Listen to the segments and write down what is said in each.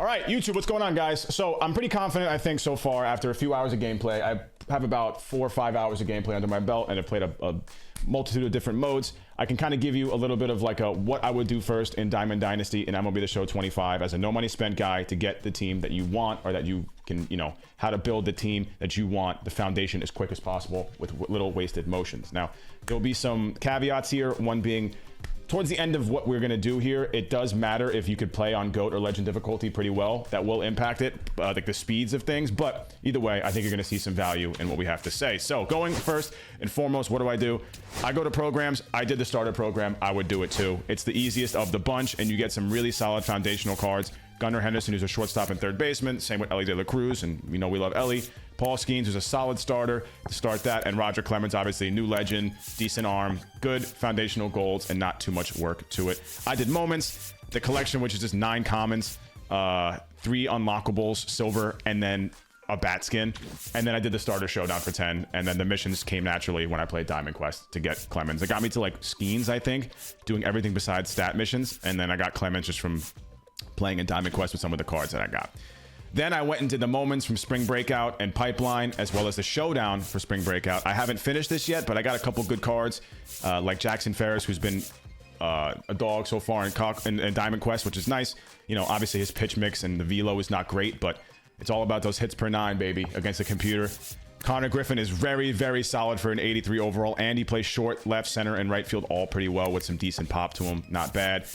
All right, YouTube, what's going on, guys? So I'm pretty confident, I think, so far, after a few hours of gameplay. I have about 4 or 5 hours of gameplay under my belt, and I've played a multitude of different modes. I can kind of give you a little bit of like what I would do first in Diamond Dynasty in MLB the Show 25 as a no money spent guy to get the team that you want, or that you can, how to build the team that you want, the foundation as quick as possible with little wasted motions. Now, there'll be some caveats here, one being, towards the end of what we're going to do here, it does matter if you could play on GOAT or Legend difficulty pretty well. That will impact it, like the speeds of things. But either way, I think you're going to see some value in what we have to say. So going first and foremost, what do? I go to programs. I did the starter program. I would do it too. It's the easiest of the bunch, and you get some really solid foundational cards. Gunnar Henderson, who's a shortstop and third baseman. Same with Ellie De La Cruz, and we love Ellie. Paul Skeens, who's a solid starter to start that, and Roger Clemens, obviously new legend, decent arm, good foundational goals, and not too much work to it. I did moments, the collection, which is just 9 commons, 3 unlockables, silver, and then a bat skin. And then I did the starter showdown for 10, and then the missions came naturally when I played Diamond Quest to get Clemens. It got me to like Skeens, I think, doing everything besides stat missions, and then I got Clemens just from playing in Diamond Quest with some of the cards that I got. Then I went into the moments from Spring Breakout and Pipeline, as well as the showdown for Spring Breakout. I haven't finished this yet, but I got a couple good cards, like Jackson Ferris, who's been a dog so far in Diamond Quest, which is nice. Obviously his pitch mix and the velo is not great, but it's all about those hits per 9, baby, against the computer. Connor Griffin is very, very solid for an 83 overall, and he plays short, left, center, and right field all pretty well with some decent pop to him. Not bad.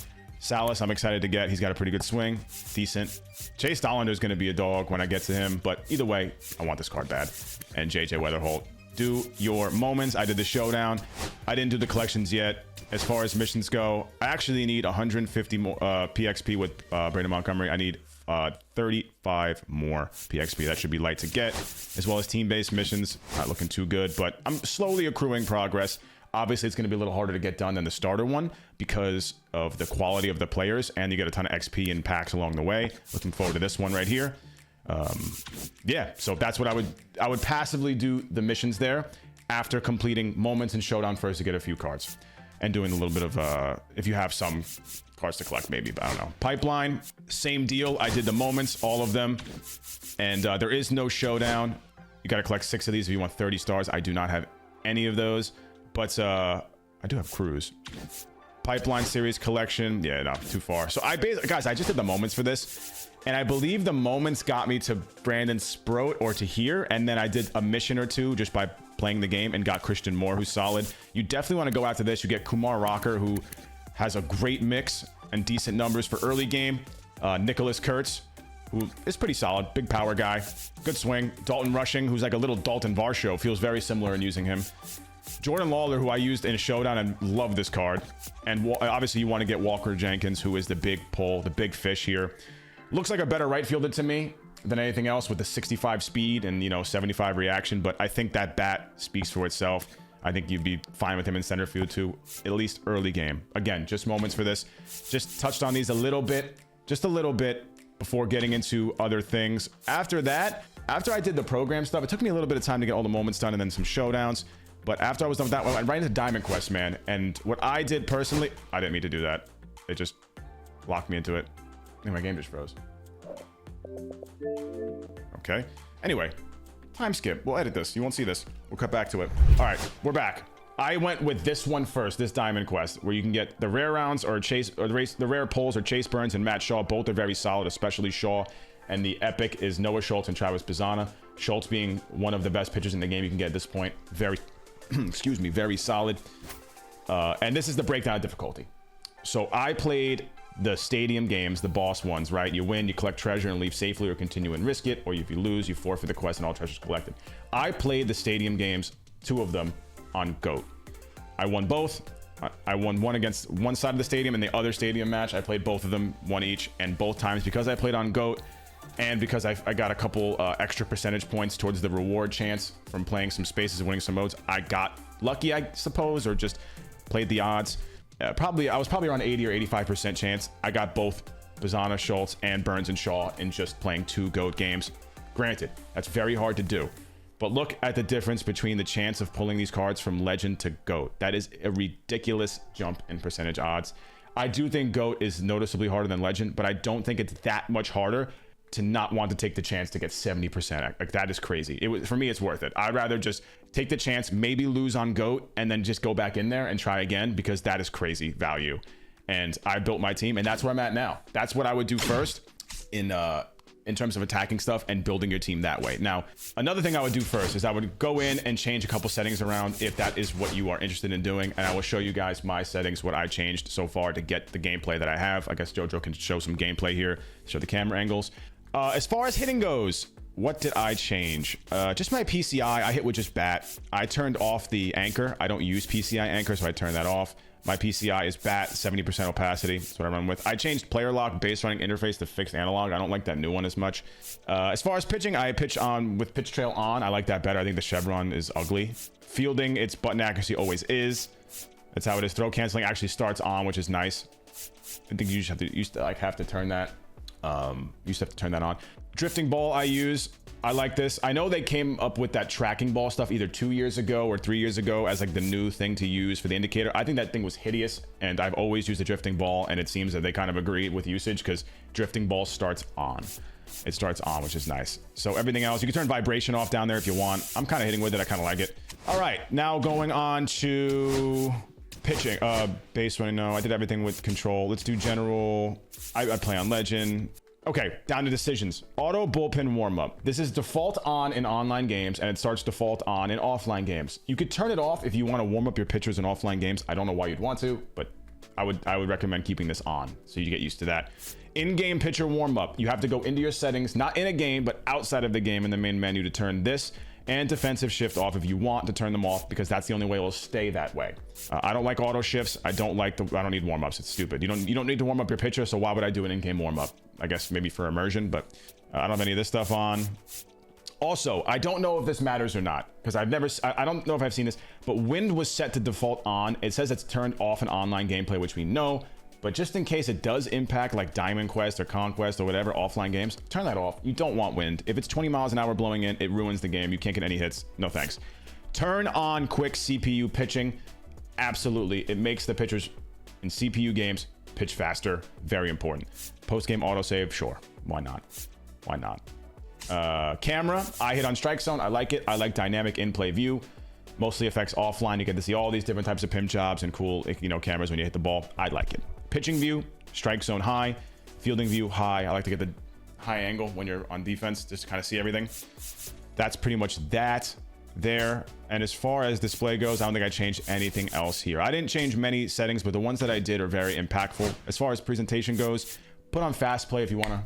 Salas, I'm excited to get. He's got a pretty good swing. Decent. Chase Dollander is going to be a dog when I get to him, but either way, I want this card bad. And JJ Weatherholt. Do your moments. I did the showdown. I didn't do the collections yet. As far as missions go, I actually need 150 more PXP with Brandon Montgomery. I need 35 more PXP. That should be light to get, as well as team-based missions. Not looking too good, but I'm slowly accruing progress. Obviously, it's going to be a little harder to get done than the starter one because of the quality of the players, and you get a ton of XP and packs along the way. Looking forward to this one right here. Yeah, so that's what I would passively do the missions there after completing moments and showdown first to get a few cards, and doing a little bit of if you have some cards to collect, maybe, but I don't know. Pipeline, same deal. I did the moments, all of them, and there is no showdown. You got to collect 6 of these if you want 30 stars. I do not have any of those. But I do have Cruise. Pipeline series collection. Yeah, no, too far. So guys, I just did the moments for this, and I believe the moments got me to Brandon Sproat or to here, and then I did a mission or two just by playing the game and got Christian Moore, who's solid. You definitely want to go after this. You get Kumar Rocker, who has a great mix and decent numbers for early game. Nicholas Kurtz, who is pretty solid. Big power guy. Good swing. Dalton Rushing, who's like a little Dalton Varsho. Feels very similar in using him. Jordan Lawler, who I used in a showdown and love this card. And obviously you want to get Walker Jenkins, who is the big pull, the big fish here. Looks like a better right fielder to me than anything else with the 65 speed and, 75 reaction. But I think that bat speaks for itself. I think you'd be fine with him in center field too, at least early game. Again, just moments for this. Just touched on these a little bit, just a little bit before getting into other things. After that, after I did the program stuff, it took me a little bit of time to get all the moments done and then some showdowns. But after I was done with that, I went right into Diamond Quest, man. And what I did personally, I didn't mean to do that. It just locked me into it. And my game just froze. Okay. Anyway, time skip. We'll edit this. You won't see this. We'll cut back to it. All right, we're back. I went with this one first, this Diamond Quest, where you can get the rare rounds or the rare pulls or Chase Burns and Matt Shaw. Both are very solid, especially Shaw. And the epic is Noah Schultz and Travis Bazzana. Schultz being one of the best pitchers in the game you can get at this point. Very excuse me, very solid. And this is the breakdown of difficulty. So I played the stadium games, the boss ones, right? You win, you collect treasure and leave safely, or continue and risk it, or if you lose, you forfeit the quest and all treasures collected. I played the stadium games, 2 of them, on GOAT. I won both. I won one against one side of the stadium, and the other stadium match, I played both of them, one each, and both times, because I played on GOAT, and because I got a couple extra percentage points towards the reward chance from playing some spaces and winning some modes, I got lucky, I suppose, or just played the odds. I was probably around 80 or 85% chance. I got both Bazzana, Schultz, and Burns and Shaw in just playing 2 GOAT games. Granted, that's very hard to do. But look at the difference between the chance of pulling these cards from Legend to GOAT. That is a ridiculous jump in percentage odds. I do think GOAT is noticeably harder than Legend, but I don't think it's that much harder to not want to take the chance to get 70%. Like, that is crazy. For me, it's worth it. I'd rather just take the chance, maybe lose on GOAT, and then just go back in there and try again, because that is crazy value. And I built my team, and that's where I'm at now. That's what I would do first in terms of attacking stuff and building your team that way. Now, another thing I would do first is I would go in and change a couple settings around if that is what you are interested in doing. And I will show you guys my settings, what I changed so far to get the gameplay that I have. I guess Jojo can show some gameplay here, show the camera angles. As far as hitting goes, what did I change? Just my PCI, I hit with just bat. I turned off the anchor. I don't use PCI anchor, so I turned that off. My PCI is bat, 70% opacity. That's what I run with. I changed player lock base running interface to fixed analog. I don't like that new one as much. As far as pitching, I pitch on with pitch trail on. I like that better. I think the chevron is ugly. Fielding, its button accuracy always is. That's how it is. Throw canceling actually starts on, which is nice. I think you used to have to turn that. You used to have to turn that on. Drifting ball I use. I like this. I know they came up with that tracking ball stuff either 2 years ago or 3 years ago as like the new thing to use for the indicator. I think that thing was hideous, and I've always used the drifting ball, and it seems that they kind of agree with usage because drifting ball starts on. It starts on, which is nice. So everything else, you can turn vibration off down there if you want. I'm kind of hitting with it. I kind of like it. All right, now going on to pitching. Base running, no. I did everything with control. Let's do general. I play on Legend. Okay, down to decisions. Auto bullpen warm-up. This is default on in online games, and it starts default on in offline games. You could turn it off if you want to warm up your pitchers in offline games. I don't know why you'd want to, but I would recommend keeping this on so you get used to that. In-game pitcher warm-up. You have to go into your settings, not in a game, but outside of the game in the main menu to turn this and defensive shift off if you want to turn them off, because that's the only way it will stay that way. I don't like auto shifts. I don't need warm-ups. It's stupid. You don't need to warm up your pitcher, so why would I do an in-game warm-up? I guess maybe for immersion, but I don't have any of this stuff on. Also, I don't know if this matters or not, because I don't know if I've seen this, but wind was set to default on. It says it's turned off in online gameplay, which we know, but just in case it does impact like Diamond Quest or Conquest or whatever offline games, turn that off. You don't want wind. If it's 20 miles an hour blowing in, it ruins the game. You can't get any hits. No thanks. Turn on quick CPU pitching. Absolutely. It makes the pitchers in CPU games pitch faster. Very important. Post-game autosave, sure. Why not? Why not? Camera, I hit on strike zone. I like it. I like dynamic in-play view. Mostly affects offline. You get to see all these different types of pimp jobs and cool, cameras when you hit the ball. I like it. Pitching view, strike zone high. Fielding view high. I like to get the high angle when you're on defense, just to kind of see everything. That's pretty much that there. And as far as display goes, I don't think I changed anything else here. I didn't change many settings, but the ones that I did are very impactful. As far as presentation goes, put on fast play if you want to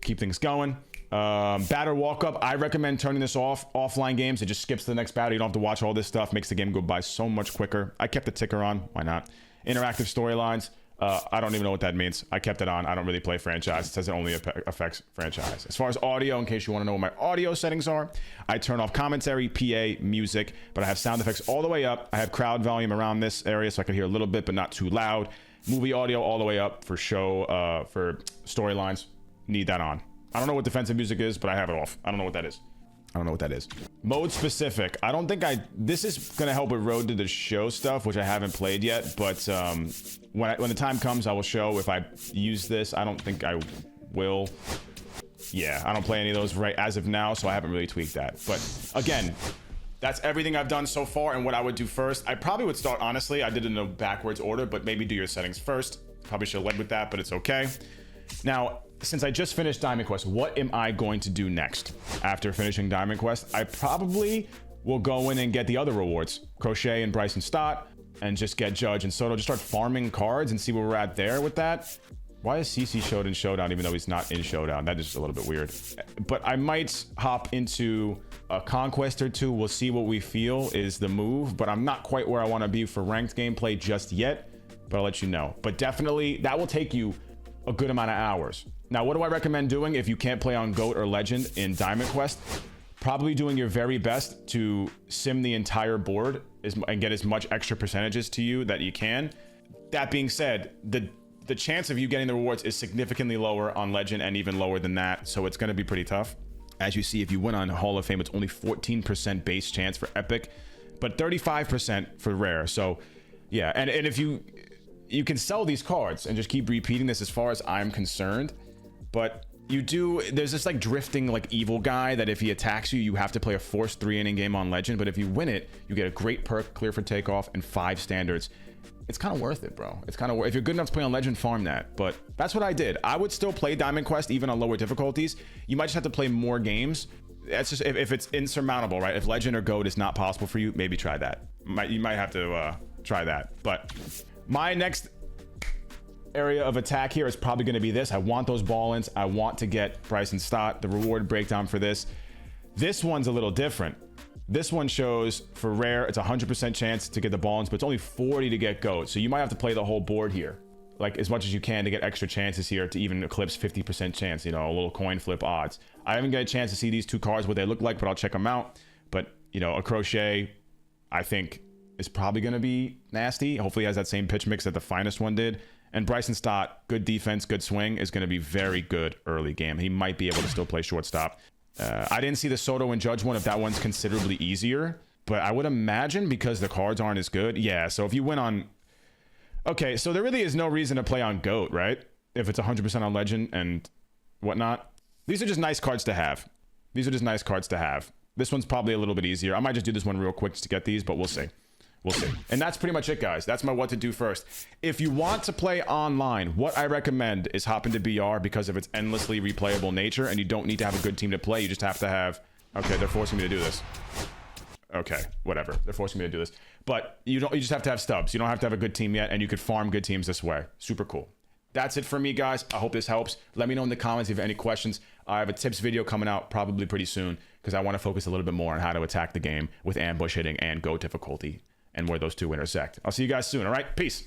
keep things going. Batter walk up, I recommend turning this off. Offline games, it just skips to the next batter. You don't have to watch all this stuff. Makes the game go by so much quicker. I kept the ticker on. Why not? Interactive storylines. I don't even know what that means. I kept it on. I don't really play franchise. It says it only affects franchise. As far as audio, in case you want to know what my audio settings are, I turn off commentary, PA, music, but I have sound effects all the way up. I have crowd volume around this area so I can hear a little bit, but not too loud. Movie audio all the way up for show, for storylines. Need that on. I don't know what defensive music is, but I have it off. I don't know what that is. I don't know what that is. Mode specific. I don't think this is going to help with Road to the Show stuff, which I haven't played yet. But when the time comes, I will show if I use this. I don't think I will. Yeah, I don't play any of those right as of now, so I haven't really tweaked that. But again, that's everything I've done so far and what I would do first. I probably would start, honestly, I did it in a backwards order, but maybe do your settings first. Probably should have led with that, but it's okay. Now, since I just finished Diamond Quest, what am I going to do next after finishing Diamond Quest? I probably will go in and get the other rewards, Crochet and Bryson Stott, and just get Judge and Soto. Just start farming cards and see where we're at there with that. Why is CC showed in Showdown even though he's not in Showdown? That is just a little bit weird. But I might hop into a Conquest or two. We'll see what we feel is the move, but I'm not quite where I want to be for ranked gameplay just yet, but I'll let you know. But definitely that will take you a good amount of hours. Now, what do I recommend doing if you can't play on GOAT or Legend in Diamond Quest? Probably doing your very best to sim the entire board and get as much extra percentages to you that you can. That being said, the chance of you getting the rewards is significantly lower on Legend and even lower than that, so it's going to be pretty tough. As you see, if you win on Hall of Fame, it's only 14% base chance for Epic, but 35% for Rare. So, yeah, and if you you can sell these cards and just keep repeating this as far as I'm concerned. But there's this like drifting like evil guy that if he attacks you, you have to play a forced 3-inning game on Legend. But if you win it, you get a great perk, clear for takeoff, and 5 standards. It's kind of worth it, bro. It's kind of worth. If you're good enough to play on Legend, farm that. But that's what I did. I would still play Diamond Quest even on lower difficulties. You might just have to play more games. That's just if it's insurmountable, right? If Legend or Gold is not possible for you, maybe try that. You might have to try that. But my next area of attack here is probably going to be this. I want those ball-ins. I want to get Bryson Stott. The reward breakdown for this. This one's a little different. This one shows for rare, it's 100% chance to get the ball-ins, but it's only 40 to get GOAT. So you might have to play the whole board here, like as much as you can to get extra chances here to even eclipse 50% chance, you know, a little coin flip odds. I haven't got a chance to see these 2 cards, what they look like, but I'll check them out. But, you know, a Crochet, I think, is probably going to be nasty. Hopefully he has that same pitch mix that the finest one did. And Bryson Stott, good defense, good swing, is going to be very good early game. He might be able to still play shortstop. I didn't see the Soto and Judge one if that one's considerably easier, but I would imagine because the cards aren't as good. Yeah, so if you win on... Okay, so there really is no reason to play on GOAT, right? If it's 100% on Legend and whatnot. These are just nice cards to have. These are just nice cards to have. This one's probably a little bit easier. I might just do this one real quick just to get these, but we'll see. We'll see. And that's pretty much it, guys. That's my what to do first. If you want to play online, what I recommend is hop into BR because of its endlessly replayable nature, and you don't need to have a good team to play. You just have to have... Okay, they're forcing me to do this. Okay, whatever. They're forcing me to do this. But you just have to have stubs. You don't have to have a good team yet, and you could farm good teams this way. Super cool. That's it for me, guys. I hope this helps. Let me know in the comments if you have any questions. I have a tips video coming out probably pretty soon because I want to focus a little bit more on how to attack the game with ambush hitting and GOAT difficulty and where those 2 intersect. I'll see you guys soon. All right, peace.